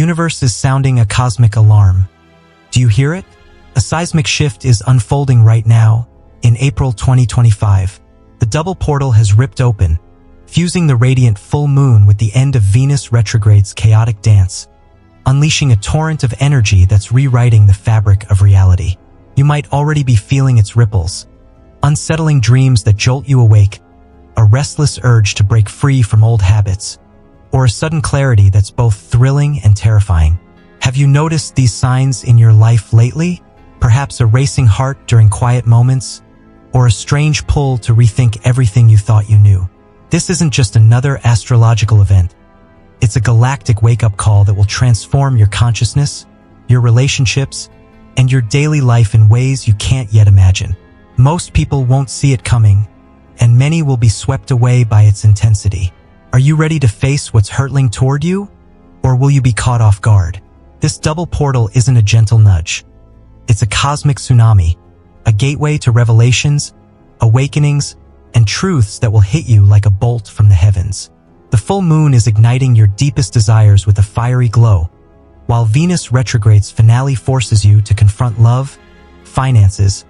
universe is sounding a cosmic alarm. Do you hear it? A seismic shift is unfolding right now, in April 2025. The double portal has ripped open, fusing the radiant full moon with the end of Venus Retrograde's chaotic dance, unleashing a torrent of energy that's rewriting the fabric of reality. You might already be feeling its ripples, unsettling dreams that jolt you awake, a restless urge to break free from old habits, or a sudden clarity that's both thrilling and terrifying. Have you noticed these signs in your life lately? Perhaps a racing heart during quiet moments, or a strange pull to rethink everything you thought you knew. This isn't just another astrological event. It's a galactic wake-up call that will transform your consciousness, your relationships, and your daily life in ways you can't yet imagine. Most people won't see it coming, and many will be swept away by its intensity. Are you ready to face what's hurtling toward you, or will you be caught off guard? This double portal isn't a gentle nudge. It's a cosmic tsunami, a gateway to revelations, awakenings, and truths that will hit you like a bolt from the heavens. The full moon is igniting your deepest desires with a fiery glow, while Venus Retrograde's finale forces you to confront love, finances,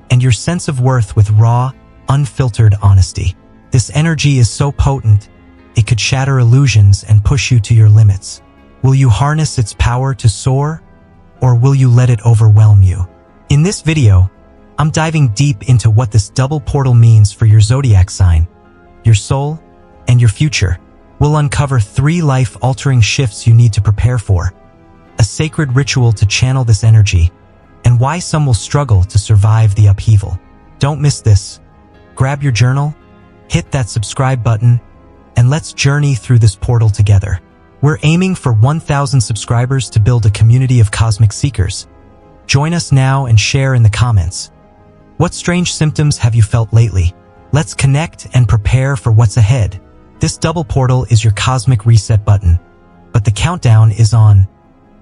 and your sense of worth with raw, unfiltered honesty. This energy is so potent, it could shatter illusions and push you to your limits. Will you harness its power to soar, or will you let it overwhelm you? In this video, I'm diving deep into what this double portal means for your zodiac sign, your soul, and your future. We'll uncover 3 life-altering shifts you need to prepare for, a sacred ritual to channel this energy, and why some will struggle to survive the upheaval. Don't miss this. Grab your journal, hit that subscribe button, and let's journey through this portal together. We're aiming for 1,000 subscribers to build a community of cosmic seekers. Join us now and share in the comments. What strange symptoms have you felt lately? Let's connect and prepare for what's ahead. This double portal is your cosmic reset button, but the countdown is on.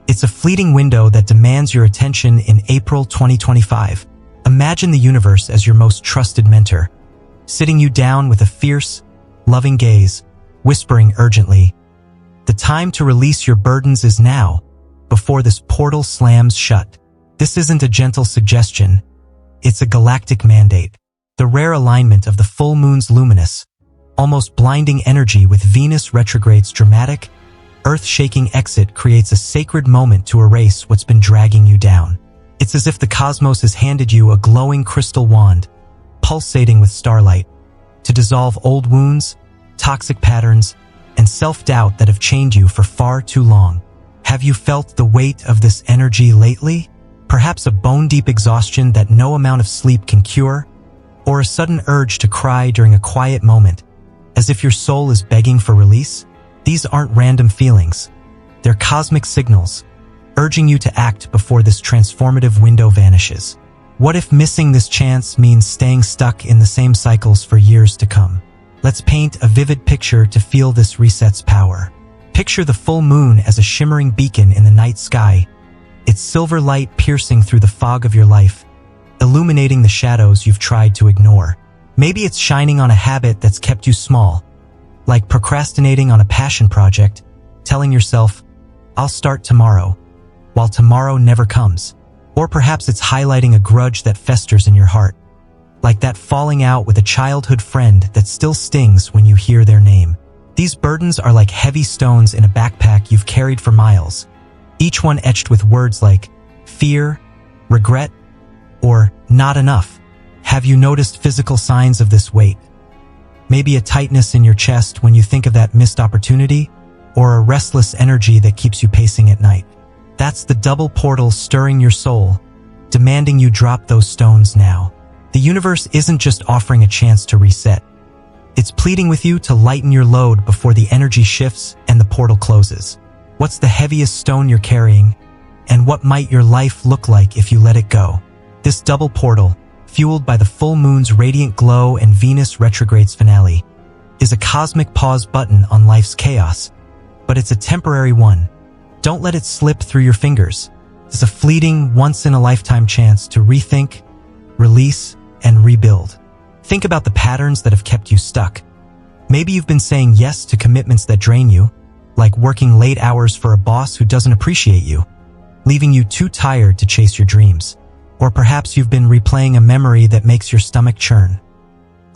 It's a fleeting window that demands your attention in April 2025. Imagine the universe as your most trusted mentor, sitting you down with a fierce, loving gaze, whispering urgently, "The time to release your burdens is now, before this portal slams shut." This isn't a gentle suggestion, it's a galactic mandate. The rare alignment of the full moon's luminous, almost blinding energy with Venus Retrograde's dramatic, earth-shaking exit creates a sacred moment to erase what's been dragging you down. It's as if the cosmos has handed you a glowing crystal wand, pulsating with starlight, to dissolve old wounds, toxic patterns, and self-doubt that have chained you for far too long. Have you felt the weight of this energy lately? Perhaps a bone-deep exhaustion that no amount of sleep can cure, or a sudden urge to cry during a quiet moment, as if your soul is begging for release? These aren't random feelings. They're cosmic signals, urging you to act before this transformative window vanishes. What if missing this chance means staying stuck in the same cycles for years to come? Let's paint a vivid picture to feel this reset's power. Picture the full moon as a shimmering beacon in the night sky, its silver light piercing through the fog of your life, illuminating the shadows you've tried to ignore. Maybe it's shining on a habit that's kept you small, like procrastinating on a passion project, telling yourself, "I'll start tomorrow," while tomorrow never comes. Or perhaps it's highlighting a grudge that festers in your heart, like that falling out with a childhood friend that still stings when you hear their name. These burdens are like heavy stones in a backpack you've carried for miles, each one etched with words like fear, regret, or not enough. Have you noticed physical signs of this weight? Maybe a tightness in your chest when you think of that missed opportunity, or a restless energy that keeps you pacing at night. That's the double portal stirring your soul, demanding you drop those stones now. The universe isn't just offering a chance to reset. It's pleading with you to lighten your load before the energy shifts and the portal closes. What's the heaviest stone you're carrying, and what might your life look like if you let it go? This double portal, fueled by the full moon's radiant glow and Venus Retrograde's finale, is a cosmic pause button on life's chaos, but it's a temporary one. Don't let it slip through your fingers. It's a fleeting, once-in-a-lifetime chance to rethink, release, and rebuild. Think about the patterns that have kept you stuck. Maybe you've been saying yes to commitments that drain you, like working late hours for a boss who doesn't appreciate you, leaving you too tired to chase your dreams. Or perhaps you've been replaying a memory that makes your stomach churn,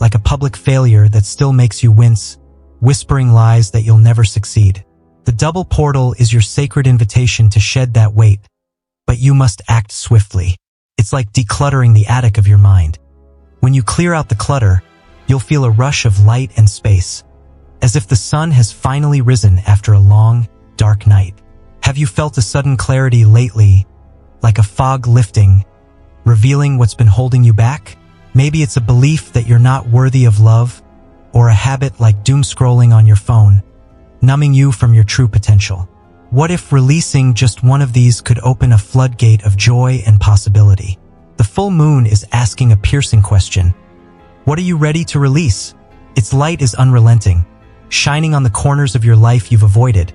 like a public failure that still makes you wince, whispering lies that you'll never succeed. The double portal is your sacred invitation to shed that weight, but you must act swiftly. It's like decluttering the attic of your mind. When you clear out the clutter, you'll feel a rush of light and space, as if the sun has finally risen after a long, dark night. Have you felt a sudden clarity lately, like a fog lifting, revealing what's been holding you back? Maybe it's a belief that you're not worthy of love, or a habit like doom scrolling on your phone, numbing you from your true potential. What if releasing just one of these could open a floodgate of joy and possibility? The full moon is asking a piercing question. What are you ready to release? Its light is unrelenting, shining on the corners of your life you've avoided.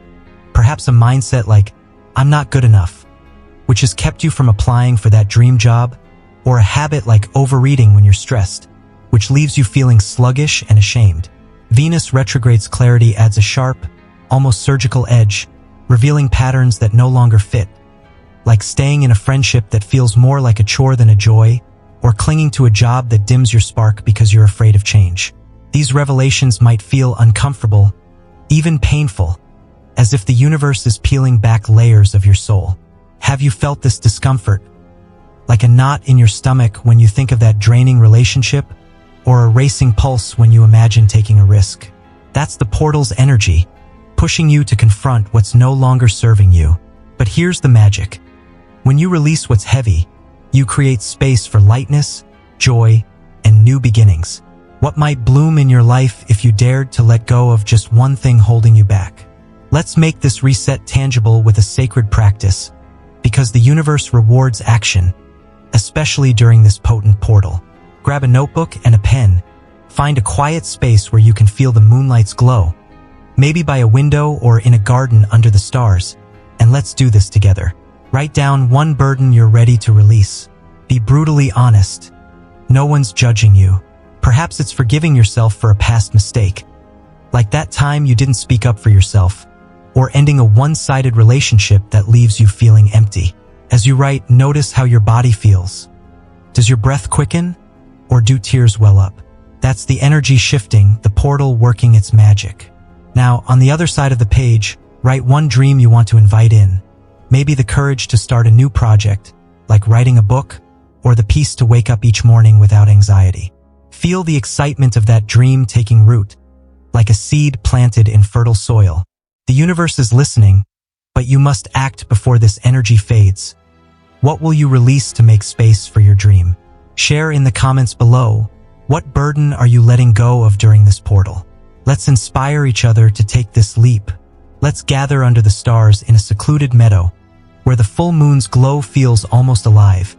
Perhaps a mindset like, I'm not good enough, which has kept you from applying for that dream job, or a habit like overeating when you're stressed, which leaves you feeling sluggish and ashamed. Venus Retrograde's clarity adds a sharp, almost surgical edge, revealing patterns that no longer fit, like staying in a friendship that feels more like a chore than a joy, or clinging to a job that dims your spark because you're afraid of change. These revelations might feel uncomfortable, even painful, as if the universe is peeling back layers of your soul. Have you felt this discomfort, like a knot in your stomach when you think of that draining relationship, or a racing pulse when you imagine taking a risk? That's the portal's energy, pushing you to confront what's no longer serving you. But here's the magic. When you release what's heavy, you create space for lightness, joy, and new beginnings. What might bloom in your life if you dared to let go of just one thing holding you back? Let's make this reset tangible with a sacred practice, because the universe rewards action, especially during this potent portal. Grab a notebook and a pen. Find a quiet space where you can feel the moonlight's glow, maybe by a window or in a garden under the stars, and let's do this together. Write down one burden you're ready to release. Be brutally honest. No one's judging you. Perhaps it's forgiving yourself for a past mistake, like that time you didn't speak up for yourself, or ending a one-sided relationship that leaves you feeling empty. As you write, notice how your body feels. Does your breath quicken, or do tears well up? That's the energy shifting, the portal working its magic. Now, on the other side of the page, write one dream you want to invite in. Maybe the courage to start a new project, like writing a book, or the peace to wake up each morning without anxiety. Feel the excitement of that dream taking root, like a seed planted in fertile soil. The universe is listening, but you must act before this energy fades. What will you release to make space for your dream? Share in the comments below. What burden are you letting go of during this portal? Let's inspire each other to take this leap. Let's gather under the stars in a secluded meadow, where the full moon's glow feels almost alive,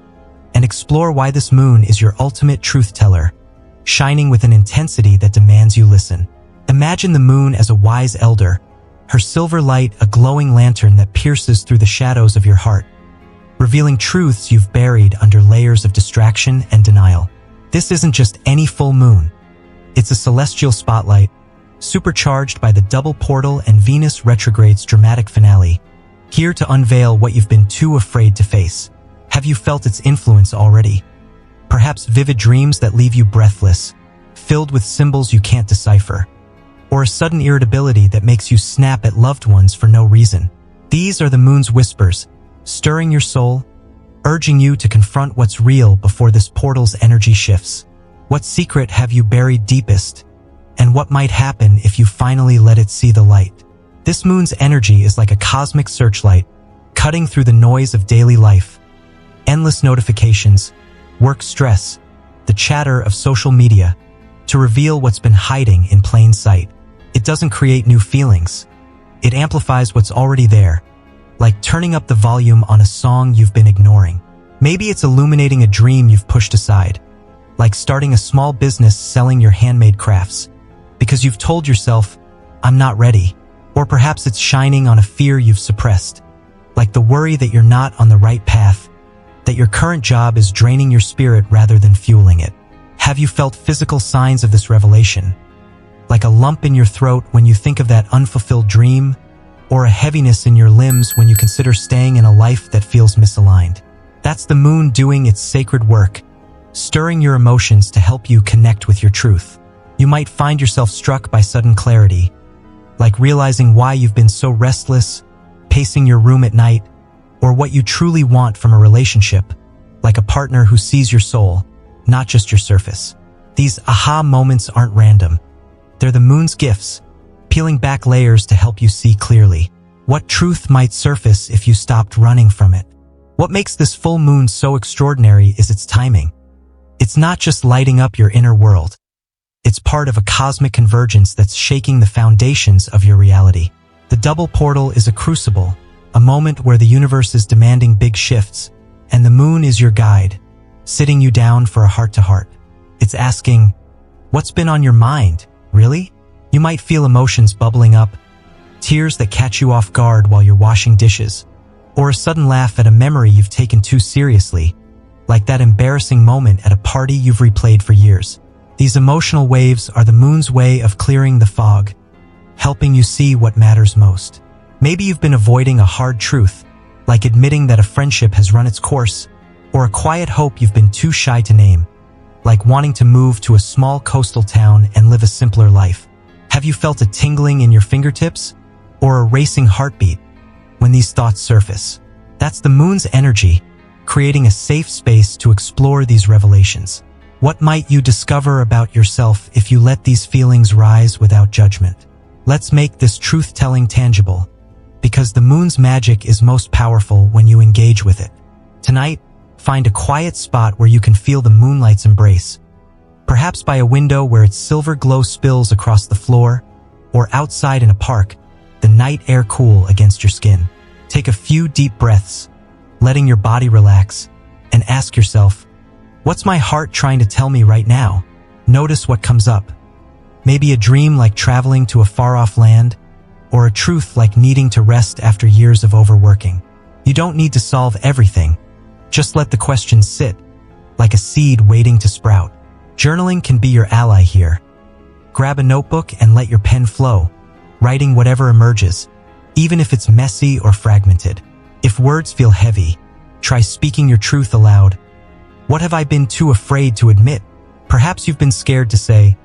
and explore why this moon is your ultimate truth teller, shining with an intensity that demands you listen. Imagine the moon as a wise elder, her silver light a glowing lantern that pierces through the shadows of your heart, revealing truths you've buried under layers of distraction and denial. This isn't just any full moon. It's a celestial spotlight, supercharged by the double portal and Venus Retrograde's dramatic finale, here to unveil what you've been too afraid to face. Have you felt its influence already? Perhaps vivid dreams that leave you breathless, filled with symbols you can't decipher, or a sudden irritability that makes you snap at loved ones for no reason. These are the moon's whispers, stirring your soul, urging you to confront what's real before this portal's energy shifts. What secret have you buried deepest, and what might happen if you finally let it see the light? This moon's energy is like a cosmic searchlight, cutting through the noise of daily life. Endless notifications, work stress, the chatter of social media, to reveal what's been hiding in plain sight. It doesn't create new feelings. It amplifies what's already there, like turning up the volume on a song you've been ignoring. Maybe it's illuminating a dream you've pushed aside, like starting a small business selling your handmade crafts, because you've told yourself, I'm not ready. Or perhaps it's shining on a fear you've suppressed, like the worry that you're not on the right path, that your current job is draining your spirit rather than fueling it. Have you felt physical signs of this revelation? Like a lump in your throat when you think of that unfulfilled dream, or a heaviness in your limbs when you consider staying in a life that feels misaligned. That's the moon doing its sacred work, stirring your emotions to help you connect with your truth. You might find yourself struck by sudden clarity, like realizing why you've been so restless, pacing your room at night, or what you truly want from a relationship, like a partner who sees your soul, not just your surface. These aha moments aren't random. They're the moon's gifts, peeling back layers to help you see clearly. What truth might surface if you stopped running from it? What makes this full moon so extraordinary is its timing. It's not just lighting up your inner world. It's part of a cosmic convergence that's shaking the foundations of your reality. The double portal is a crucible, a moment where the universe is demanding big shifts, and the moon is your guide, sitting you down for a heart-to-heart. It's asking, what's been on your mind, really? You might feel emotions bubbling up, tears that catch you off guard while you're washing dishes, or a sudden laugh at a memory you've taken too seriously, like that embarrassing moment at a party you've replayed for years. These emotional waves are the moon's way of clearing the fog, helping you see what matters most. Maybe you've been avoiding a hard truth, like admitting that a friendship has run its course, or a quiet hope you've been too shy to name, like wanting to move to a small coastal town and live a simpler life. Have you felt a tingling in your fingertips, or a racing heartbeat when these thoughts surface? That's the moon's energy, creating a safe space to explore these revelations. What might you discover about yourself if you let these feelings rise without judgment? Let's make this truth-telling tangible, because the moon's magic is most powerful when you engage with it. Tonight, find a quiet spot where you can feel the moonlight's embrace, perhaps by a window where its silver glow spills across the floor, or outside in a park, the night air cool against your skin. Take a few deep breaths, letting your body relax, and ask yourself, what's my heart trying to tell me right now? Notice what comes up. Maybe a dream like traveling to a far-off land, or a truth like needing to rest after years of overworking. You don't need to solve everything. Just let the questions sit, like a seed waiting to sprout. Journaling can be your ally here. Grab a notebook and let your pen flow, writing whatever emerges, even if it's messy or fragmented. If words feel heavy, try speaking your truth aloud. What have I been too afraid to admit? Perhaps you've been scared to say,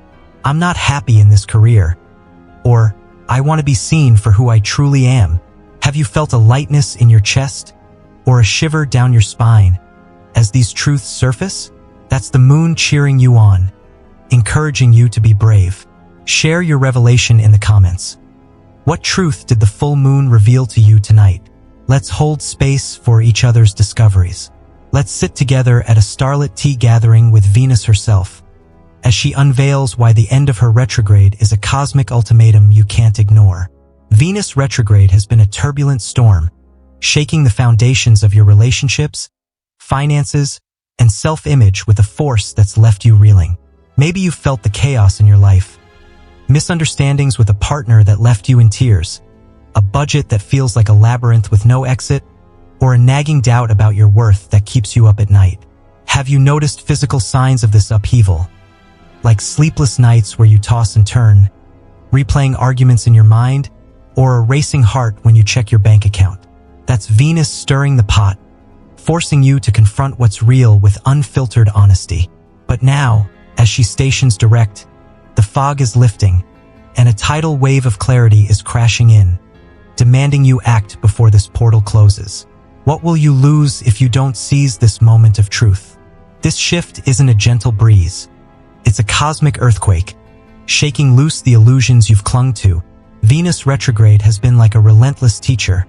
I'm not happy in this career, or I want to be seen for who I truly am. Have you felt a lightness in your chest, or a shiver down your spine as these truths surface? That's the moon cheering you on, encouraging you to be brave. Share your revelation in the comments. What truth did the full moon reveal to you tonight? Let's hold space for each other's discoveries. Let's sit together at a starlit tea gathering with Venus herself, as she unveils why the end of her retrograde is a cosmic ultimatum you can't ignore. Venus retrograde has been a turbulent storm, shaking the foundations of your relationships, finances, and self-image with a force that's left you reeling. Maybe you've felt the chaos in your life. Misunderstandings with a partner that left you in tears, a budget that feels like a labyrinth with no exit, or a nagging doubt about your worth that keeps you up at night. Have you noticed physical signs of this upheaval? Like sleepless nights where you toss and turn, replaying arguments in your mind, or a racing heart when you check your bank account? That's Venus stirring the pot, forcing you to confront what's real with unfiltered honesty. But now, as she stations direct, the fog is lifting, and a tidal wave of clarity is crashing in, demanding you act before this portal closes. What will you lose if you don't seize this moment of truth? This shift isn't a gentle breeze. It's a cosmic earthquake, shaking loose the illusions you've clung to. Venus retrograde has been like a relentless teacher,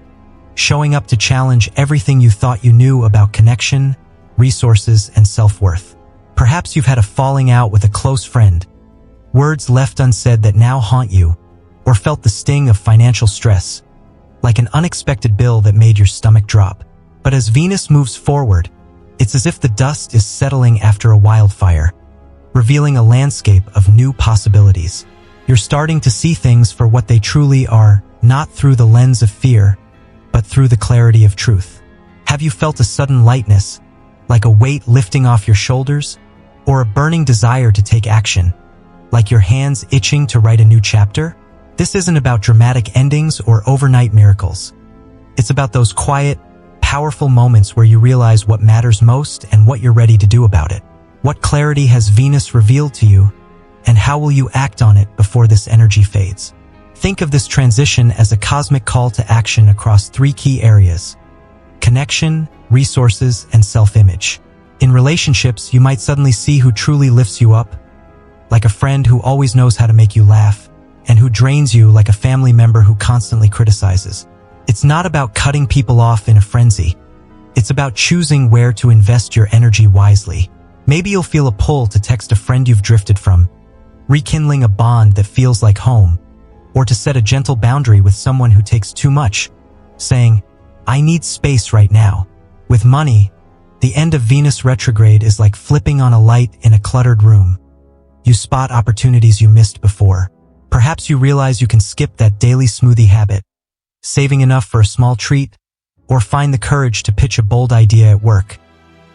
showing up to challenge everything you thought you knew about connection, resources, and self-worth. Perhaps you've had a falling out with a close friend, words left unsaid that now haunt you, or felt the sting of financial stress, like an unexpected bill that made your stomach drop. But as Venus moves forward, it's as if the dust is settling after a wildfire, revealing a landscape of new possibilities. You're starting to see things for what they truly are, not through the lens of fear, but through the clarity of truth. Have you felt a sudden lightness, like a weight lifting off your shoulders, or a burning desire to take action, like your hands itching to write a new chapter? This isn't about dramatic endings or overnight miracles. It's about those quiet, powerful moments where you realize what matters most and what you're ready to do about it. What clarity has Venus revealed to you, and how will you act on it before this energy fades? Think of this transition as a cosmic call to action across 3 key areas: connection, resources, and self-image. In relationships, you might suddenly see who truly lifts you up, like a friend who always knows how to make you laugh, and who drains you like a family member who constantly criticizes. It's not about cutting people off in a frenzy. It's about choosing where to invest your energy wisely. Maybe you'll feel a pull to text a friend you've drifted from, rekindling a bond that feels like home, or to set a gentle boundary with someone who takes too much, saying, "I need space right now." With money, the end of Venus retrograde is like flipping on a light in a cluttered room. You spot opportunities you missed before. Perhaps you realize you can skip that daily smoothie habit, saving enough for a small treat, or find the courage to pitch a bold idea at work,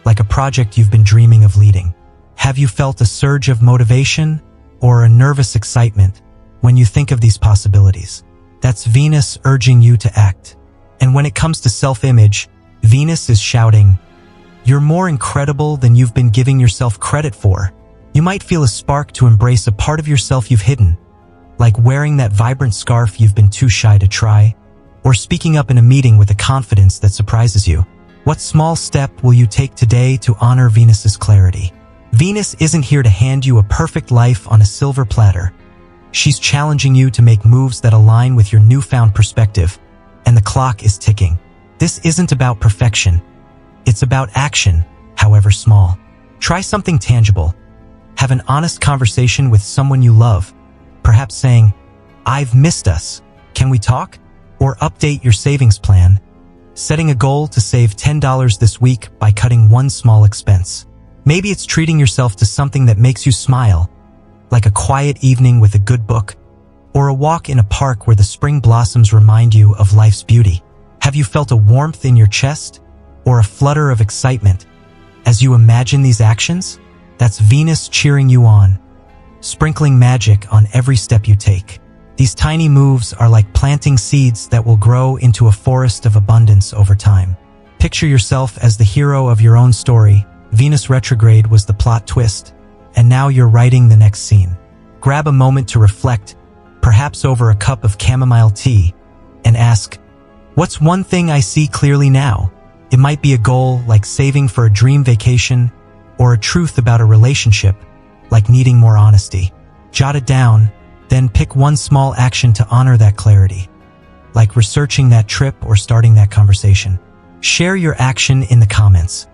like a project you've been dreaming of leading. Have you felt a surge of motivation or a nervous excitement when you think of these possibilities? That's Venus urging you to act. And when it comes to self-image, Venus is shouting, "You're more incredible than you've been giving yourself credit for." You might feel a spark to embrace a part of yourself you've hidden, like wearing that vibrant scarf you've been too shy to try, or speaking up in a meeting with a confidence that surprises you. What small step will you take today to honor Venus's clarity? Venus isn't here to hand you a perfect life on a silver platter. She's challenging you to make moves that align with your newfound perspective, and the clock is ticking. This isn't about perfection. It's about action, however small. Try something tangible. Have an honest conversation with someone you love, perhaps saying, "I've missed us. Can we talk?" Or update your savings plan, setting a goal to save $10 this week by cutting one small expense. Maybe it's treating yourself to something that makes you smile, like a quiet evening with a good book, or a walk in a park where the spring blossoms remind you of life's beauty. Have you felt a warmth in your chest, or a flutter of excitement as you imagine these actions? That's Venus cheering you on, sprinkling magic on every step you take. These tiny moves are like planting seeds that will grow into a forest of abundance over time. Picture yourself as the hero of your own story. Venus retrograde was the plot twist, and now you're writing the next scene. Grab a moment to reflect, perhaps over a cup of chamomile tea, and ask, "What's one thing I see clearly now?" It might be a goal like saving for a dream vacation, or a truth about a relationship, like needing more honesty. Jot it down, then pick one small action to honor that clarity, like researching that trip or starting that conversation. Share your action in the comments.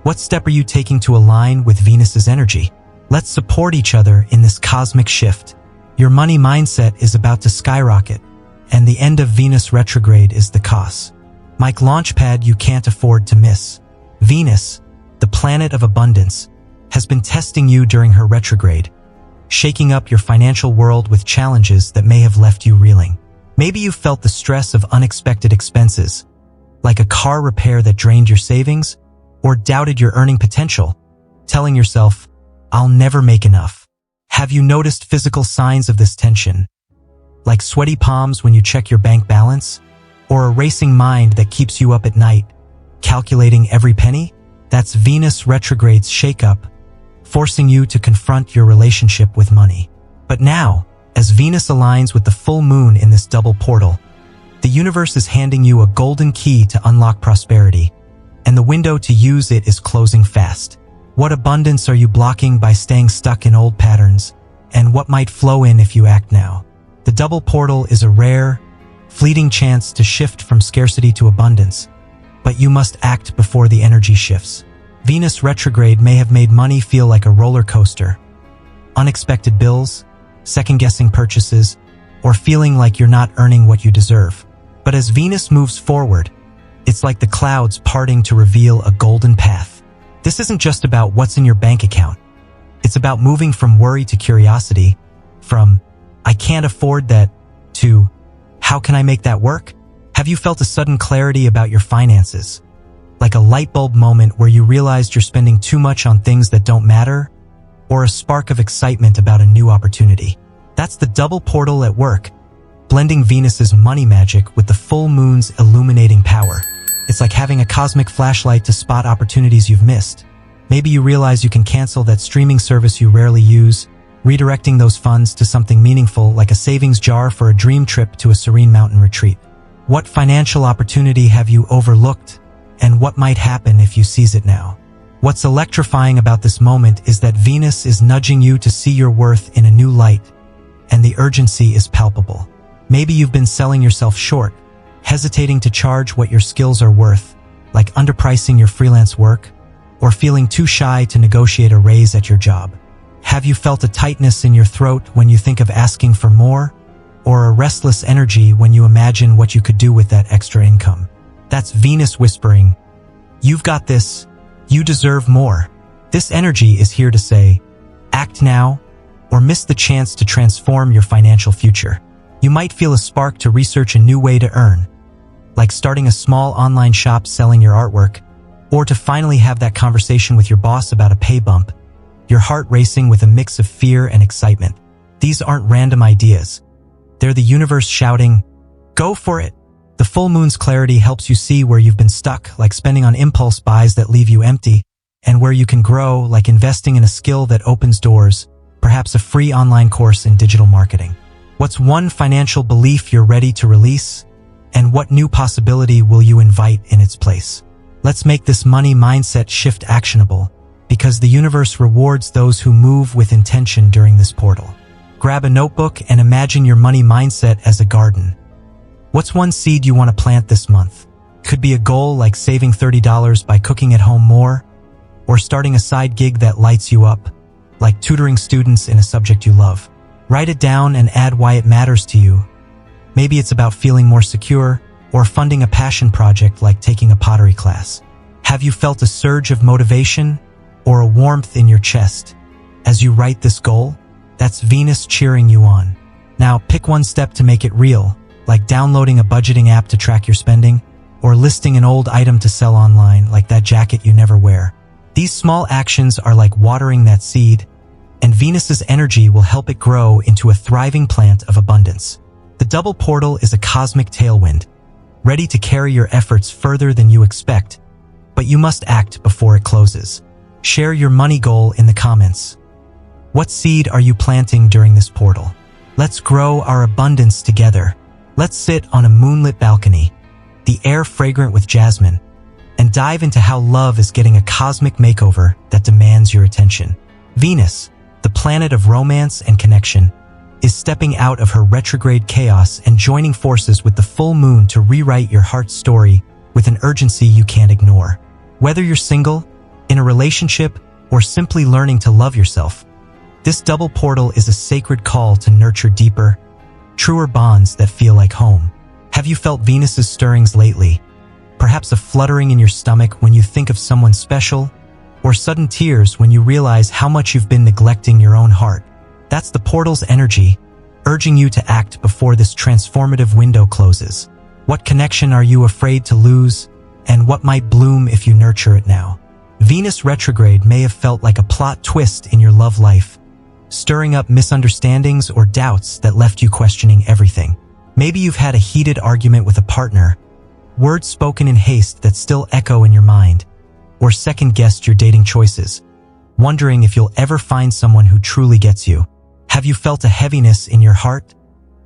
What step are you taking to align with Venus's energy? Let's support each other in this cosmic shift. Your money mindset is about to skyrocket, and the end of Venus retrograde is the cost. Mike Launchpad you can't afford to miss. Venus, the planet of abundance, has been testing you during her retrograde, shaking up your financial world with challenges that may have left you reeling. Maybe you felt the stress of unexpected expenses, like a car repair that drained your savings, or doubted your earning potential, telling yourself, "I'll never make enough." Have you noticed physical signs of this tension, like sweaty palms when you check your bank balance, or a racing mind that keeps you up at night, calculating every penny? That's Venus retrograde's shakeup, forcing you to confront your relationship with money. But now, as Venus aligns with the full moon in this double portal, the universe is handing you a golden key to unlock prosperity, and the window to use it is closing fast. What abundance are you blocking by staying stuck in old patterns, and what might flow in if you act now? The double portal is a rare, fleeting chance to shift from scarcity to abundance, but you must act before the energy shifts. Venus retrograde may have made money feel like a roller coaster. Unexpected bills, second-guessing purchases, or feeling like you're not earning what you deserve. But as Venus moves forward, it's like the clouds parting to reveal a golden path. This isn't just about what's in your bank account. It's about moving from worry to curiosity, from "I can't afford that" to "How can I make that work?" Have you felt a sudden clarity about your finances? Like a light bulb moment where you realized you're spending too much on things that don't matter? Or a spark of excitement about a new opportunity? That's the double portal at work, blending Venus's money magic with the full moon's illuminating power. It's like having a cosmic flashlight to spot opportunities you've missed. Maybe you realize you can cancel that streaming service you rarely use, redirecting those funds to something meaningful like a savings jar for a dream trip to a serene mountain retreat. What financial opportunity have you overlooked, and what might happen if you seize it now? What's electrifying about this moment is that Venus is nudging you to see your worth in a new light, and the urgency is palpable. Maybe you've been selling yourself short, hesitating to charge what your skills are worth, like underpricing your freelance work, or feeling too shy to negotiate a raise at your job. Have you felt a tightness in your throat when you think of asking for more, or a restless energy when you imagine what you could do with that extra income? That's Venus whispering, "You've got this. You deserve more." This energy is here to say, act now, or miss the chance to transform your financial future. You might feel a spark to research a new way to earn, like starting a small online shop selling your artwork, or to finally have that conversation with your boss about a pay bump, your heart racing with a mix of fear and excitement. These aren't random ideas. They're the universe shouting, "Go for it!" The full moon's clarity helps you see where you've been stuck, like spending on impulse buys that leave you empty, and where you can grow, like investing in a skill that opens doors, perhaps a free online course in digital marketing. What's one financial belief you're ready to release? And what new possibility will you invite in its place? Let's make this money mindset shift actionable, because the universe rewards those who move with intention during this portal. Grab a notebook and imagine your money mindset as a garden. What's one seed you want to plant this month? Could be a goal like saving $30 by cooking at home more, or starting a side gig that lights you up, like tutoring students in a subject you love. Write it down and add why it matters to you. Maybe it's about feeling more secure, or funding a passion project like taking a pottery class. Have you felt a surge of motivation, or a warmth in your chest as you write this goal? That's Venus cheering you on. Now pick one step to make it real, like downloading a budgeting app to track your spending, or listing an old item to sell online like that jacket you never wear. These small actions are like watering that seed, and Venus's energy will help it grow into a thriving plant of abundance. The double portal is a cosmic tailwind, ready to carry your efforts further than you expect, but you must act before it closes. Share your money goal in the comments. What seed are you planting during this portal? Let's grow our abundance together. Let's sit on a moonlit balcony, the air fragrant with jasmine, and dive into how love is getting a cosmic makeover that demands your attention. Venus, the planet of romance and connection, is stepping out of her retrograde chaos and joining forces with the full moon to rewrite your heart's story with an urgency you can't ignore. Whether you're single, in a relationship, or simply learning to love yourself, this double portal is a sacred call to nurture deeper, truer bonds that feel like home. Have you felt Venus's stirrings lately? Perhaps a fluttering in your stomach when you think of someone special, or sudden tears when you realize how much you've been neglecting your own heart. That's the portal's energy, urging you to act before this transformative window closes. What connection are you afraid to lose, and what might bloom if you nurture it now? Venus retrograde may have felt like a plot twist in your love life, stirring up misunderstandings or doubts that left you questioning everything. Maybe you've had a heated argument with a partner, words spoken in haste that still echo in your mind, or second-guessed your dating choices, wondering if you'll ever find someone who truly gets you. Have you felt a heaviness in your heart,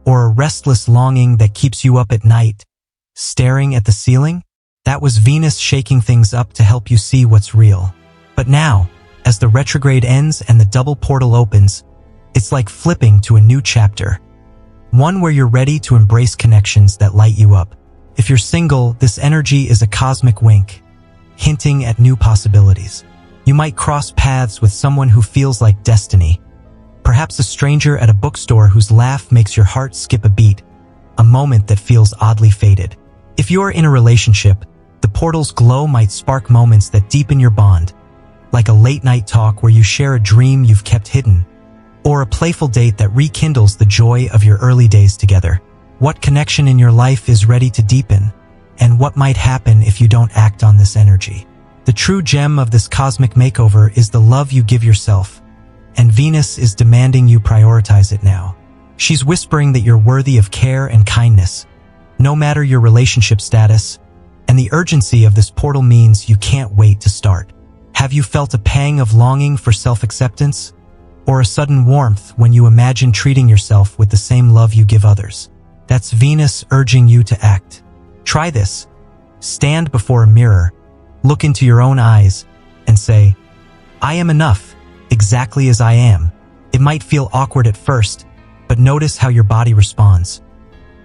or a restless longing that keeps you up at night, staring at the ceiling? That was Venus shaking things up to help you see what's real. But now, as the retrograde ends and the double portal opens, it's like flipping to a new chapter. One where you're ready to embrace connections that light you up. If you're single, this energy is a cosmic wink, hinting at new possibilities. You might cross paths with someone who feels like destiny. Perhaps a stranger at a bookstore whose laugh makes your heart skip a beat, a moment that feels oddly fated. If you're in a relationship, the portal's glow might spark moments that deepen your bond, like a late-night talk where you share a dream you've kept hidden, or a playful date that rekindles the joy of your early days together. What connection in your life is ready to deepen, and what might happen if you don't act on this energy? The true gem of this cosmic makeover is the love you give yourself, and Venus is demanding you prioritize it now. She's whispering that you're worthy of care and kindness, no matter your relationship status, and the urgency of this portal means you can't wait to start. Have you felt a pang of longing for self-acceptance? Or a sudden warmth when you imagine treating yourself with the same love you give others? That's Venus urging you to act. Try this. Stand before a mirror, look into your own eyes, and say, "I am enough, exactly as I am." It might feel awkward at first, but notice how your body responds.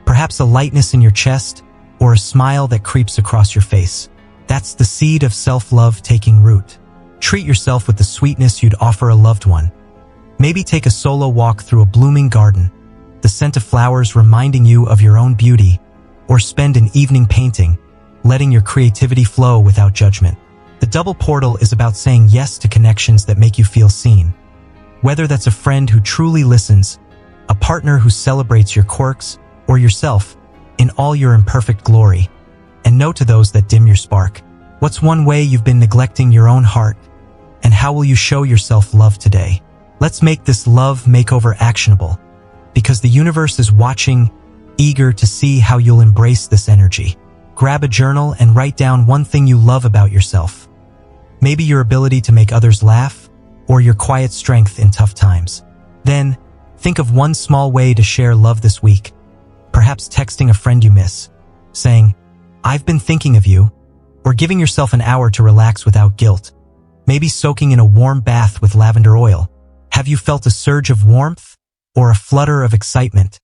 Perhaps a lightness in your chest, or a smile that creeps across your face. That's the seed of self-love taking root. Treat yourself with the sweetness you'd offer a loved one. Maybe take a solo walk through a blooming garden, the scent of flowers reminding you of your own beauty, or spend an evening painting, letting your creativity flow without judgment. The double portal is about saying yes to connections that make you feel seen. Whether that's a friend who truly listens, a partner who celebrates your quirks, or yourself in all your imperfect glory. And no to those that dim your spark. What's one way you've been neglecting your own heart? And how will you show yourself love today? Let's make this love makeover actionable, because the universe is watching, eager to see how you'll embrace this energy. Grab a journal and write down one thing you love about yourself. Maybe your ability to make others laugh, or your quiet strength in tough times. Then, think of one small way to share love this week. Perhaps texting a friend you miss, saying, "I've been thinking of you," or giving yourself an hour to relax without guilt. Maybe soaking in a warm bath with lavender oil. Have you felt a surge of warmth, or a flutter of excitement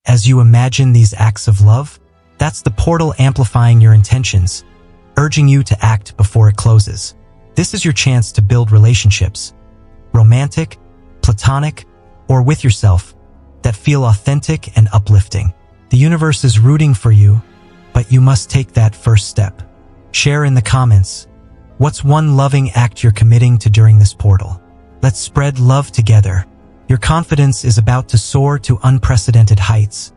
as you imagine these acts of love? That's the portal amplifying your intentions, urging you to act before it closes. This is your chance to build relationships, romantic, platonic, or with yourself, that feel authentic and uplifting. The universe is rooting for you, but you must take that first step. Share in the comments, what's one loving act you're committing to during this portal? Let's spread love together. Your confidence is about to soar to unprecedented heights,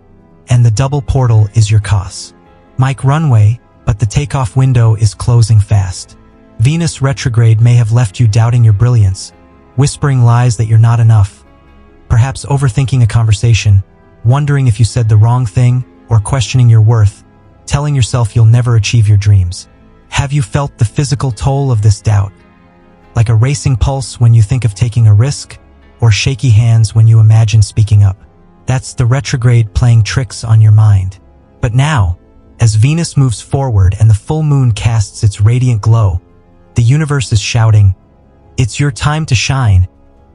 and the double portal is your cause. Mike runway, but the takeoff window is closing fast. Venus retrograde may have left you doubting your brilliance, whispering lies that you're not enough. Perhaps overthinking a conversation, wondering if you said the wrong thing, or questioning your worth, telling yourself you'll never achieve your dreams. Have you felt the physical toll of this doubt? Like a racing pulse when you think of taking a risk, or shaky hands when you imagine speaking up. That's the retrograde playing tricks on your mind. But now, as Venus moves forward and the full moon casts its radiant glow, the universe is shouting, "It's your time to shine,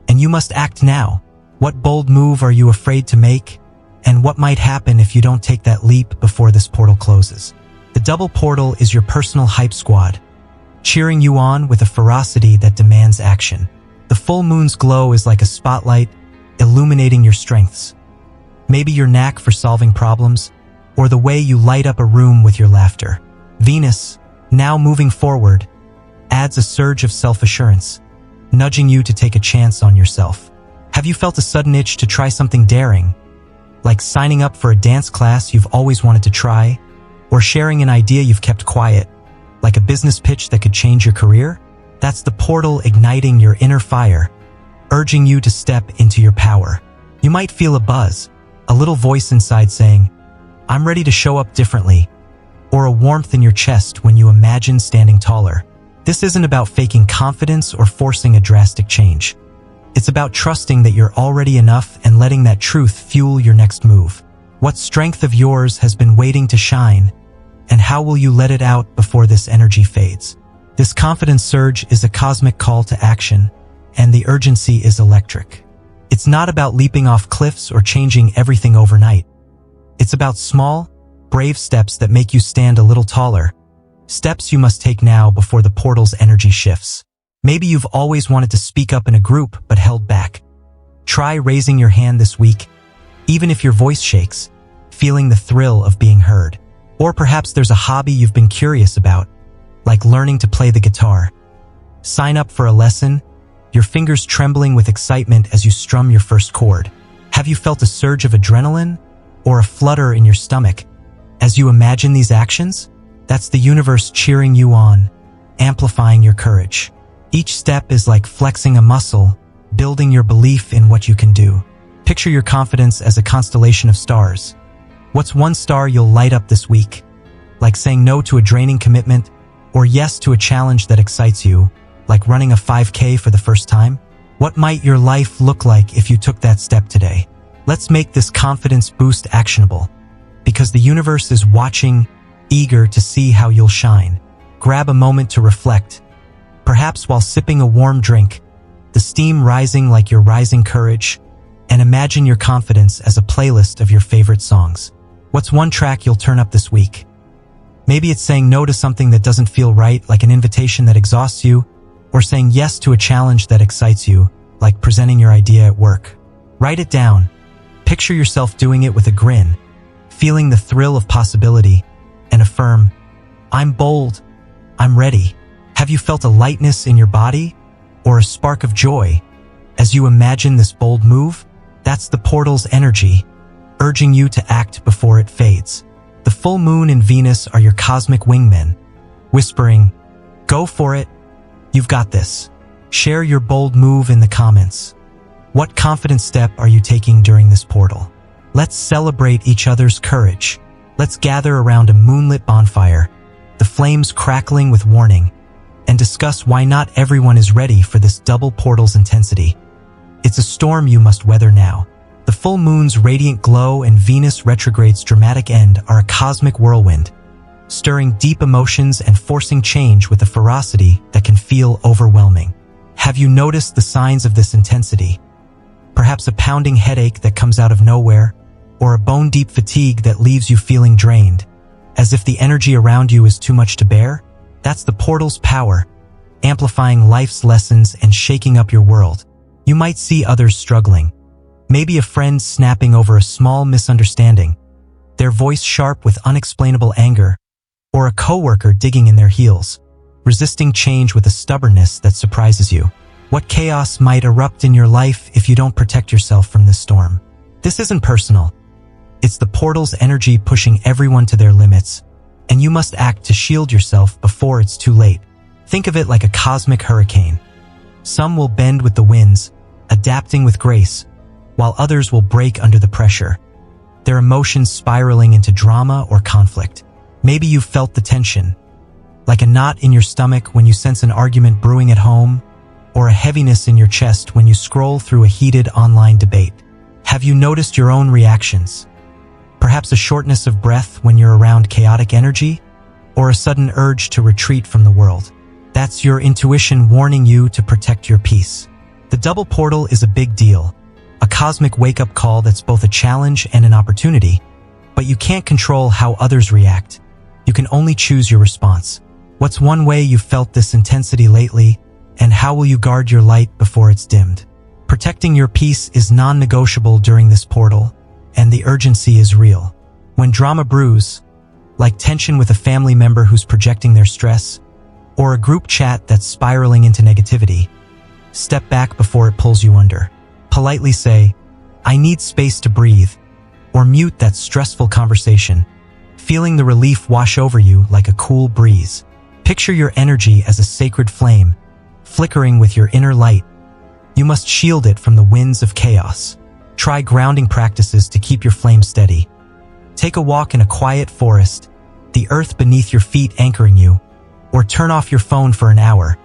and you must act now." What bold move are you afraid to make? And what might happen if you don't take that leap before this portal closes? The double portal is your personal hype squad, cheering you on with a ferocity that demands action. The full moon's glow is like a spotlight, illuminating your strengths. Maybe your knack for solving problems, or the way you light up a room with your laughter. Venus, now moving forward, adds a surge of self-assurance, nudging you to take a chance on yourself. Have you felt a sudden itch to try something daring, like signing up for a dance class you've always wanted to try, or sharing an idea you've kept quiet, like a business pitch that could change your career? That's the portal igniting your inner fire, urging you to step into your power. You might feel a buzz, a little voice inside saying, "I'm ready to show up differently," or a warmth in your chest when you imagine standing taller. This isn't about faking confidence or forcing a drastic change. It's about trusting that you're already enough and letting that truth fuel your next move. What strength of yours has been waiting to shine, and how will you let it out before this energy fades? This confidence surge is a cosmic call to action, and the urgency is electric. It's not about leaping off cliffs or changing everything overnight. It's about small, brave steps that make you stand a little taller, steps you must take now before the portal's energy shifts. Maybe you've always wanted to speak up in a group but held back. Try raising your hand this week, even if your voice shakes, feeling the thrill of being heard. Or perhaps there's a hobby you've been curious about, like learning to play the guitar. Sign up for a lesson, your fingers trembling with excitement as you strum your first chord. Have you felt a surge of adrenaline, or a flutter in your stomach as you imagine these actions? That's the universe cheering you on, amplifying your courage. Each step is like flexing a muscle, building your belief in what you can do. Picture your confidence as a constellation of stars. What's one star you'll light up this week? Like saying no to a draining commitment, or yes to a challenge that excites you, like running a 5K for the first time? What might your life look like if you took that step today? Let's make this confidence boost actionable, because the universe is watching, eager to see how you'll shine. Grab a moment to reflect, perhaps while sipping a warm drink, the steam rising like your rising courage, and imagine your confidence as a playlist of your favorite songs. What's one track you'll turn up this week? Maybe it's saying no to something that doesn't feel right, like an invitation that exhausts you, or saying yes to a challenge that excites you, like presenting your idea at work. Write it down. Picture yourself doing it with a grin, feeling the thrill of possibility, and affirm, I'm bold, I'm ready. Have you felt a lightness in your body, or a spark of joy, as you imagine this bold move? That's the portal's energy, urging you to act before it fades. The full moon and Venus are your cosmic wingmen, whispering, go for it, you've got this. Share your bold move in the comments. What confident step are you taking during this portal? Let's celebrate each other's courage. Let's gather around a moonlit bonfire, the flames crackling with warning, and discuss why not everyone is ready for this double portal's intensity. It's a storm you must weather now. The full moon's radiant glow and Venus Retrograde's dramatic end are a cosmic whirlwind, stirring deep emotions and forcing change with a ferocity that can feel overwhelming. Have you noticed the signs of this intensity? Perhaps a pounding headache that comes out of nowhere, or a bone-deep fatigue that leaves you feeling drained, as if the energy around you is too much to bear? That's the portal's power, amplifying life's lessons and shaking up your world. You might see others struggling, maybe a friend snapping over a small misunderstanding, their voice sharp with unexplainable anger, or a coworker digging in their heels, resisting change with a stubbornness that surprises you. What chaos might erupt in your life if you don't protect yourself from this storm? This isn't personal. It's the portal's energy pushing everyone to their limits, and you must act to shield yourself before it's too late. Think of it like a cosmic hurricane. Some will bend with the winds, adapting with grace, while others will break under the pressure, their emotions spiraling into drama or conflict. Maybe you've felt the tension, like a knot in your stomach when you sense an argument brewing at home, or a heaviness in your chest when you scroll through a heated online debate. Have you noticed your own reactions? Perhaps a shortness of breath when you're around chaotic energy, or a sudden urge to retreat from the world. That's your intuition warning you to protect your peace. The double portal is a big deal, a cosmic wake-up call that's both a challenge and an opportunity, but you can't control how others react. You can only choose your response. What's one way you've felt this intensity lately, and how will you guard your light before it's dimmed? Protecting your peace is non-negotiable during this portal, and the urgency is real. When drama brews, like tension with a family member who's projecting their stress, or a group chat that's spiraling into negativity, step back before it pulls you under. Politely say, I need space to breathe, or mute that stressful conversation, feeling the relief wash over you like a cool breeze. Picture your energy as a sacred flame, flickering with your inner light. You must shield it from the winds of chaos. Try grounding practices to keep your flame steady. Take a walk in a quiet forest, the earth beneath your feet anchoring you, or turn off your phone for an hour,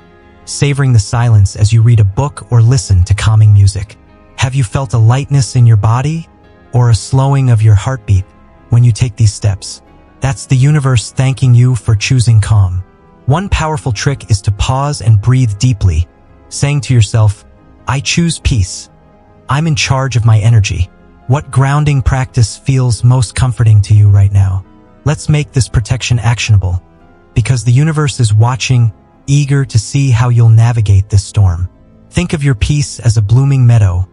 savoring the silence as you read a book or listen to calming music. Have you felt a lightness in your body, or a slowing of your heartbeat when you take these steps? That's the universe thanking you for choosing calm. One powerful trick is to pause and breathe deeply, saying to yourself, I choose peace. I'm in charge of my energy. What grounding practice feels most comforting to you right now? Let's make this protection actionable, because the universe is watching, eager to see how you'll navigate this storm. Think of your peace as a blooming meadow.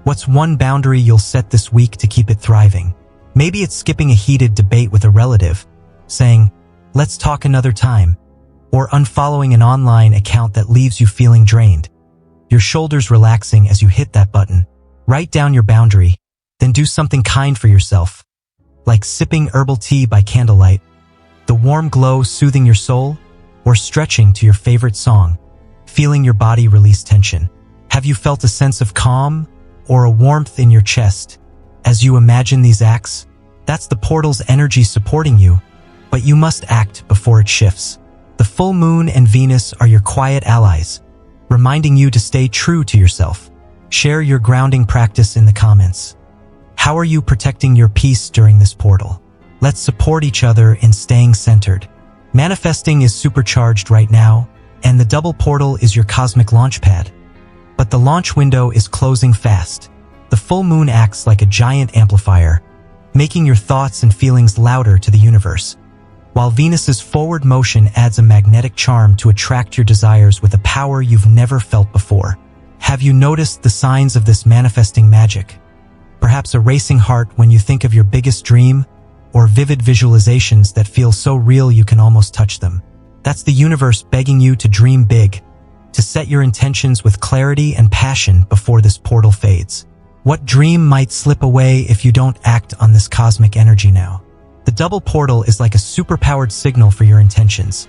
What's one boundary you'll set this week to keep it thriving? Maybe it's skipping a heated debate with a relative, saying, let's talk another time, or unfollowing an online account that leaves you feeling drained. Your shoulders relaxing as you hit that button. Write down your boundary, then do something kind for yourself, like sipping herbal tea by candlelight, the warm glow soothing your soul, or stretching to your favorite song, feeling your body release tension. Have you felt a sense of calm, or a warmth in your chest as you imagine these acts. That's the portal's energy supporting you, but you must act before it shifts. The full moon and Venus are your quiet allies, reminding you to stay true to yourself. Share your grounding practice in the comments. How are you protecting your peace during this portal? Let's support each other in staying centered. Manifesting is supercharged right now, and the double portal is your cosmic launch pad. But the launch window is closing fast. The full moon acts like a giant amplifier, making your thoughts and feelings louder to the universe, while Venus's forward motion adds a magnetic charm to attract your desires with a power you've never felt before. Have you noticed the signs of this manifesting magic? Perhaps a racing heart when you think of your biggest dream, or vivid visualizations that feel so real you can almost touch them. That's the universe begging you to dream big, to set your intentions with clarity and passion before this portal fades. What dream might slip away if you don't act on this cosmic energy now? The double portal is like a superpowered signal for your intentions,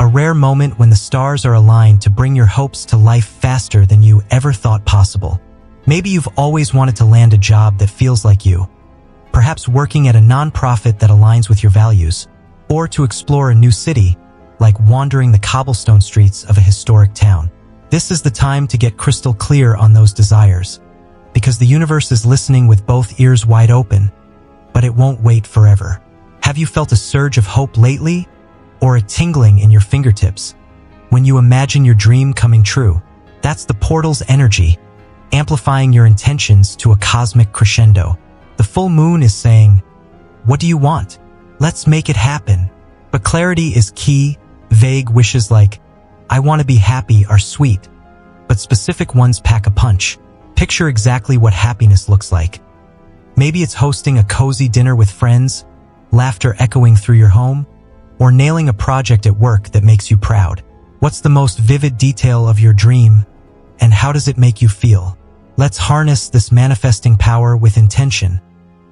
a rare moment when the stars are aligned to bring your hopes to life faster than you ever thought possible. Maybe you've always wanted to land a job that feels like you, perhaps working at a nonprofit that aligns with your values, or to explore a new city, like wandering the cobblestone streets of a historic town. This is the time to get crystal clear on those desires, because the universe is listening with both ears wide open, but it won't wait forever. Have you felt a surge of hope lately, or a tingling in your fingertips when you imagine your dream coming true? That's the portal's energy, amplifying your intentions to a cosmic crescendo. The full moon is saying, "What do you want? Let's make it happen." But clarity is key. Vague wishes like, "I want to be happy" are sweet, but specific ones pack a punch. Picture exactly what happiness looks like. Maybe it's hosting a cozy dinner with friends, laughter echoing through your home, or nailing a project at work that makes you proud. What's the most vivid detail of your dream, and how does it make you feel? Let's harness this manifesting power with intention,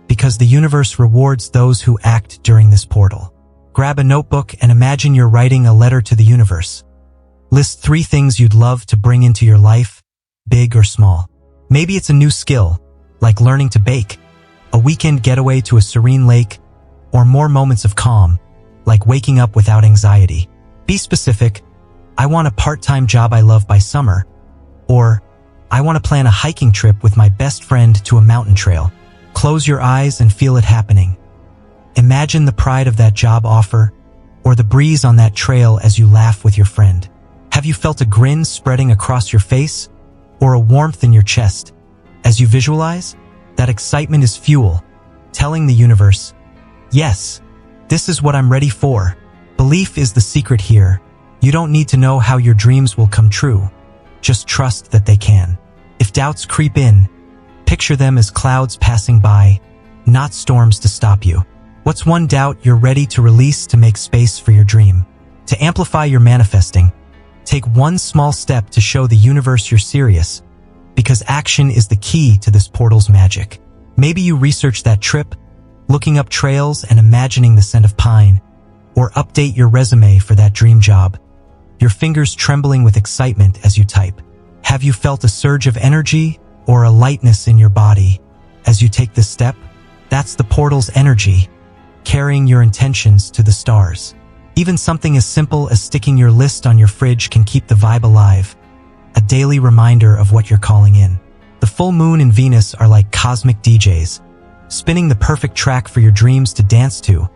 because the universe rewards those who act during this portal. Grab a notebook and imagine you're writing a letter to the universe. List 3 things you'd love to bring into your life, big or small. Maybe it's a new skill, like learning to bake, a weekend getaway to a serene lake, or more moments of calm, like waking up without anxiety. Be specific. I want a part-time job I love by summer, or I want to plan a hiking trip with my best friend to a mountain trail. Close your eyes and feel it happening. Imagine the pride of that job offer, or the breeze on that trail as you laugh with your friend. Have you felt a grin spreading across your face, or a warmth in your chest as you visualize? That excitement is fuel, telling the universe, "Yes, this is what I'm ready for." Belief is the secret here. You don't need to know how your dreams will come true. Just trust that they can. If doubts creep in, picture them as clouds passing by, not storms to stop you. What's one doubt you're ready to release to make space for your dream? To amplify your manifesting, take one small step to show the universe you're serious, because action is the key to this portal's magic. Maybe you research that trip, looking up trails and imagining the scent of pine, or update your resume for that dream job, your fingers trembling with excitement as you type. Have you felt a surge of energy or a lightness in your body as you take this step? That's the portal's energy, carrying your intentions to the stars. Even something as simple as sticking your list on your fridge can keep the vibe alive, a daily reminder of what you're calling in. The full moon and Venus are like cosmic DJs, spinning the perfect track for your dreams to dance to,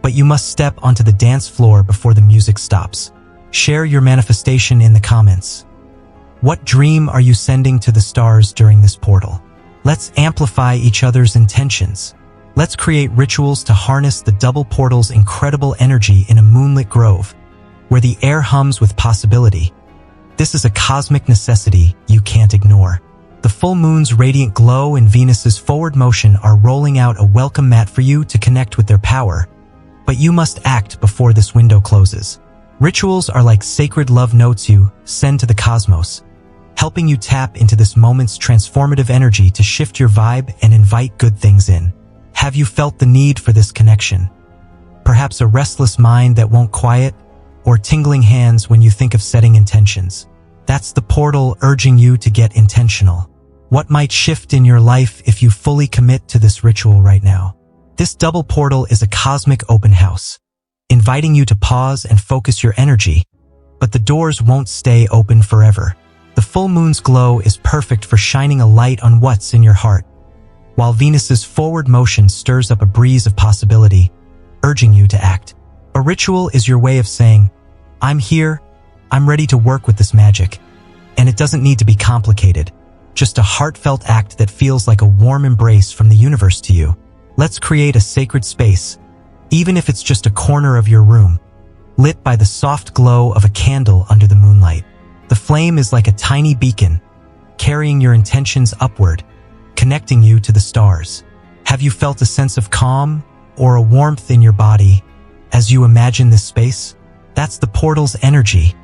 but you must step onto the dance floor before the music stops. Share your manifestation in the comments. What dream are you sending to the stars during this portal? Let's amplify each other's intentions. Let's create rituals to harness the double portal's incredible energy in a moonlit grove, where the air hums with possibility. This is a cosmic necessity you can't ignore. The full moon's radiant glow and Venus's forward motion are rolling out a welcome mat for you to connect with their power, but you must act before this window closes. Rituals are like sacred love notes you send to the cosmos, helping you tap into this moment's transformative energy to shift your vibe and invite good things in. Have you felt the need for this connection? Perhaps a restless mind that won't quiet, or tingling hands when you think of setting intentions. That's the portal urging you to get intentional. What might shift in your life if you fully commit to this ritual right now? This double portal is a cosmic open house, inviting you to pause and focus your energy, but the doors won't stay open forever. The full moon's glow is perfect for shining a light on what's in your heart, while Venus's forward motion stirs up a breeze of possibility, urging you to act. A ritual is your way of saying, I'm here, I'm ready to work with this magic, and it doesn't need to be complicated, just a heartfelt act that feels like a warm embrace from the universe to you. Let's create a sacred space, even if it's just a corner of your room, lit by the soft glow of a candle under the moonlight. The flame is like a tiny beacon, carrying your intentions upward, connecting you to the stars. Have you felt a sense of calm or a warmth in your body as you imagine this space? That's the portal's energy,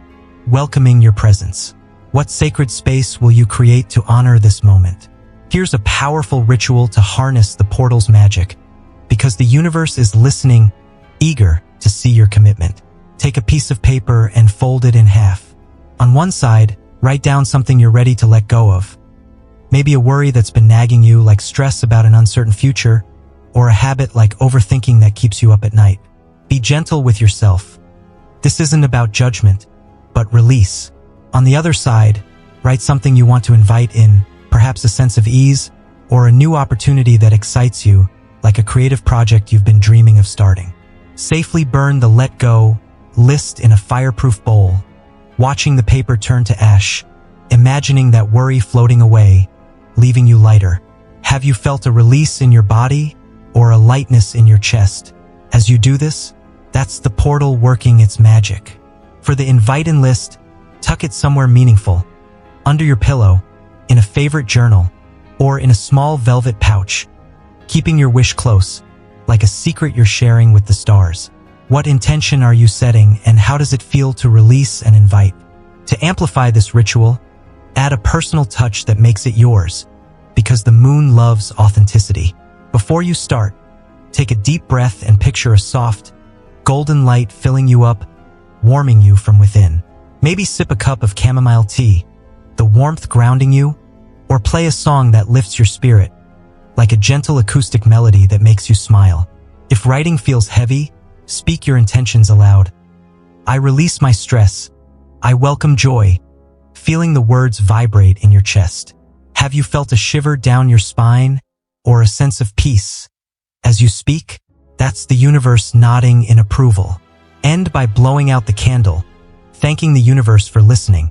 welcoming your presence. What sacred space will you create to honor this moment? Here's a powerful ritual to harness the portal's magic, because the universe is listening, eager to see your commitment. Take a piece of paper and fold it in half. On one side, write down something you're ready to let go of. Maybe a worry that's been nagging you, like stress about an uncertain future, or a habit like overthinking that keeps you up at night. Be gentle with yourself. This isn't about judgment, but release. On the other side, write something you want to invite in, perhaps a sense of ease, or a new opportunity that excites you, like a creative project you've been dreaming of starting. Safely burn the let go list in a fireproof bowl, watching the paper turn to ash, imagining that worry floating away, leaving you lighter. Have you felt a release in your body or a lightness in your chest? As you do this, that's the portal working its magic. For the invite in list, tuck it somewhere meaningful, under your pillow, in a favorite journal, or in a small velvet pouch, keeping your wish close, like a secret you're sharing with the stars. What intention are you setting, and how does it feel to release and invite? To amplify this ritual, add a personal touch that makes it yours, because the moon loves authenticity. Before you start, take a deep breath and picture a soft, golden light filling you up, warming you from within. Maybe sip a cup of chamomile tea, the warmth grounding you, or play a song that lifts your spirit, like a gentle acoustic melody that makes you smile. If writing feels heavy, speak your intentions aloud. I release my stress. I welcome joy, feeling the words vibrate in your chest. Have you felt a shiver down your spine or a sense of peace? As you speak, that's the universe nodding in approval. End by blowing out the candle, thanking the universe for listening,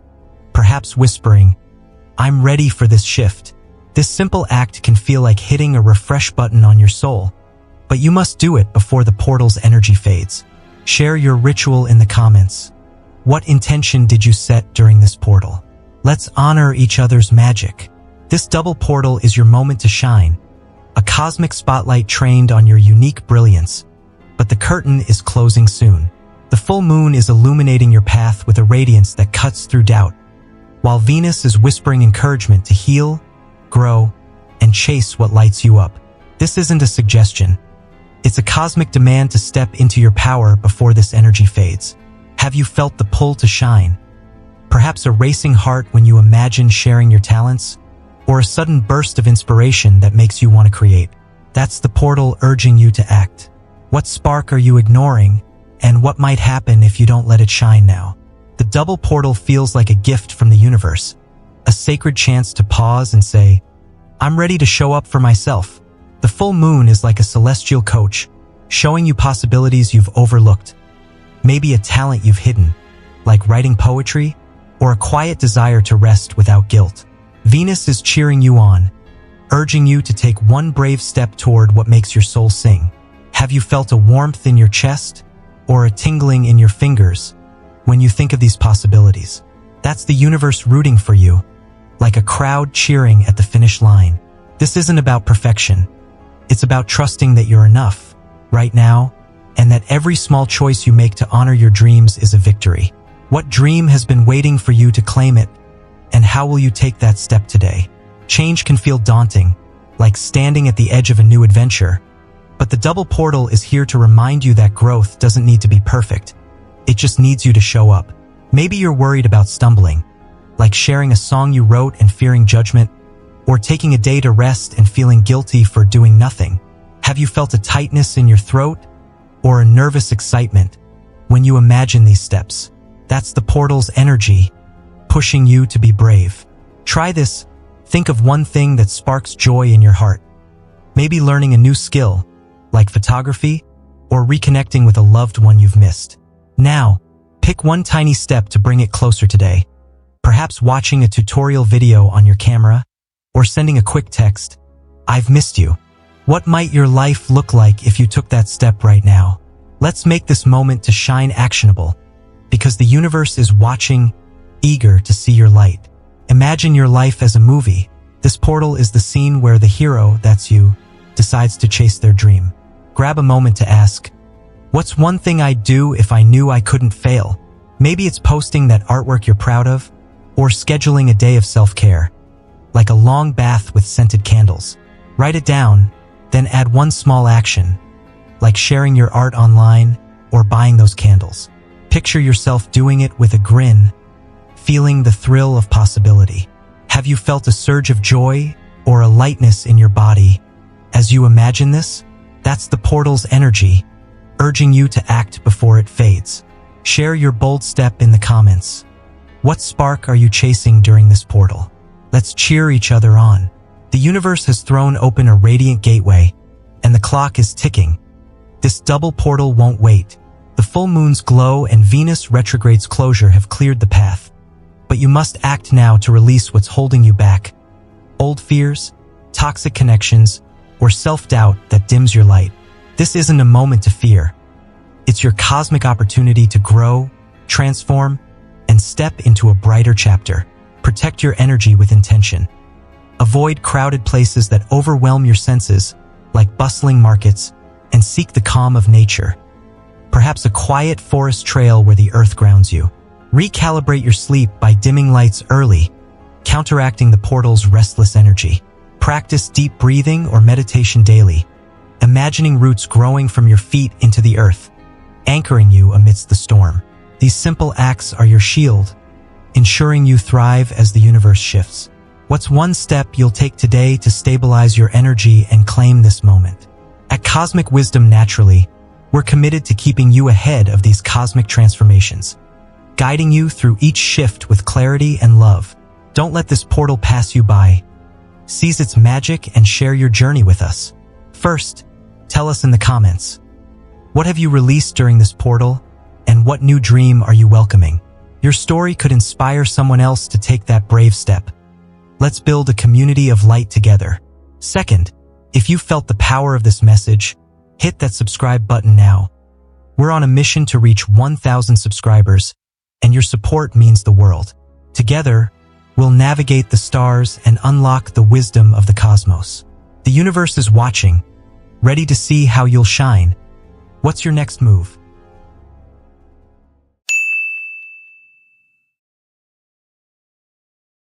perhaps whispering, I'm ready for this shift. This simple act can feel like hitting a refresh button on your soul, but you must do it before the portal's energy fades. Share your ritual in the comments. What intention did you set during this portal? Let's honor each other's magic. This double portal is your moment to shine, a cosmic spotlight trained on your unique brilliance. But the curtain is closing soon. The full moon is illuminating your path with a radiance that cuts through doubt, while Venus is whispering encouragement to heal, grow, and chase what lights you up. This isn't a suggestion. It's a cosmic demand to step into your power before this energy fades. Have you felt the pull to shine? Perhaps a racing heart when you imagine sharing your talents, or a sudden burst of inspiration that makes you want to create. That's the portal urging you to act. What spark are you ignoring, and what might happen if you don't let it shine now? The double portal feels like a gift from the universe, a sacred chance to pause and say, I'm ready to show up for myself. The full moon is like a celestial coach, showing you possibilities you've overlooked. Maybe a talent you've hidden, like writing poetry, or a quiet desire to rest without guilt. Venus is cheering you on, urging you to take one brave step toward what makes your soul sing. Have you felt a warmth in your chest, or a tingling in your fingers, when you think of these possibilities? That's the universe rooting for you, like a crowd cheering at the finish line. This isn't about perfection. It's about trusting that you're enough, right now, and that every small choice you make to honor your dreams is a victory. What dream has been waiting for you to claim it, and how will you take that step today? Change can feel daunting, like standing at the edge of a new adventure, but the double portal is here to remind you that growth doesn't need to be perfect. It just needs you to show up. Maybe you're worried about stumbling, like sharing a song you wrote and fearing judgment, or taking a day to rest and feeling guilty for doing nothing? Have you felt a tightness in your throat or a nervous excitement when you imagine these steps? That's the portal's energy, pushing you to be brave. Try this. Think of one thing that sparks joy in your heart. Maybe learning a new skill, like photography, or reconnecting with a loved one you've missed. Now, pick one tiny step to bring it closer today. Perhaps watching a tutorial video on your camera, or sending a quick text, "I've missed you." What might your life look like if you took that step right now? Let's make this moment to shine actionable, because the universe is watching, eager to see your light. Imagine your life as a movie. This portal is the scene where the hero, that's you, decides to chase their dream. Grab a moment to ask, what's one thing I'd do if I knew I couldn't fail? Maybe it's posting that artwork you're proud of, or scheduling a day of self-care, like a long bath with scented candles. Write it down, then add one small action, like sharing your art online or buying those candles. Picture yourself doing it with a grin, feeling the thrill of possibility. Have you felt a surge of joy or a lightness in your body as you imagine this? That's the portal's energy, urging you to act before it fades. Share your bold step in the comments. What spark are you chasing during this portal? Let's cheer each other on. The universe has thrown open a radiant gateway, and the clock is ticking. This double portal won't wait. The full moon's glow and Venus Retrograde's closure have cleared the path. But you must act now to release what's holding you back. Old fears, toxic connections, or self-doubt that dims your light. This isn't a moment to fear. It's your cosmic opportunity to grow, transform, and step into a brighter chapter. Protect your energy with intention. Avoid crowded places that overwhelm your senses, like bustling markets, and seek the calm of nature. Perhaps a quiet forest trail where the earth grounds you. Recalibrate your sleep by dimming lights early, counteracting the portal's restless energy. Practice deep breathing or meditation daily, imagining roots growing from your feet into the earth, anchoring you amidst the storm. These simple acts are your shield, ensuring you thrive as the universe shifts. What's one step you'll take today to stabilize your energy and claim this moment? At Cosmic Wisdom Naturally, we're committed to keeping you ahead of these cosmic transformations, guiding you through each shift with clarity and love. Don't let this portal pass you by. Seize its magic and share your journey with us. First, tell us in the comments, what have you released during this portal, and what new dream are you welcoming? Your story could inspire someone else to take that brave step. Let's build a community of light together. Second, if you felt the power of this message, hit that subscribe button now. We're on a mission to reach 1,000 subscribers, and your support means the world. Together, we'll navigate the stars and unlock the wisdom of the cosmos. The universe is watching, ready to see how you'll shine. What's your next move?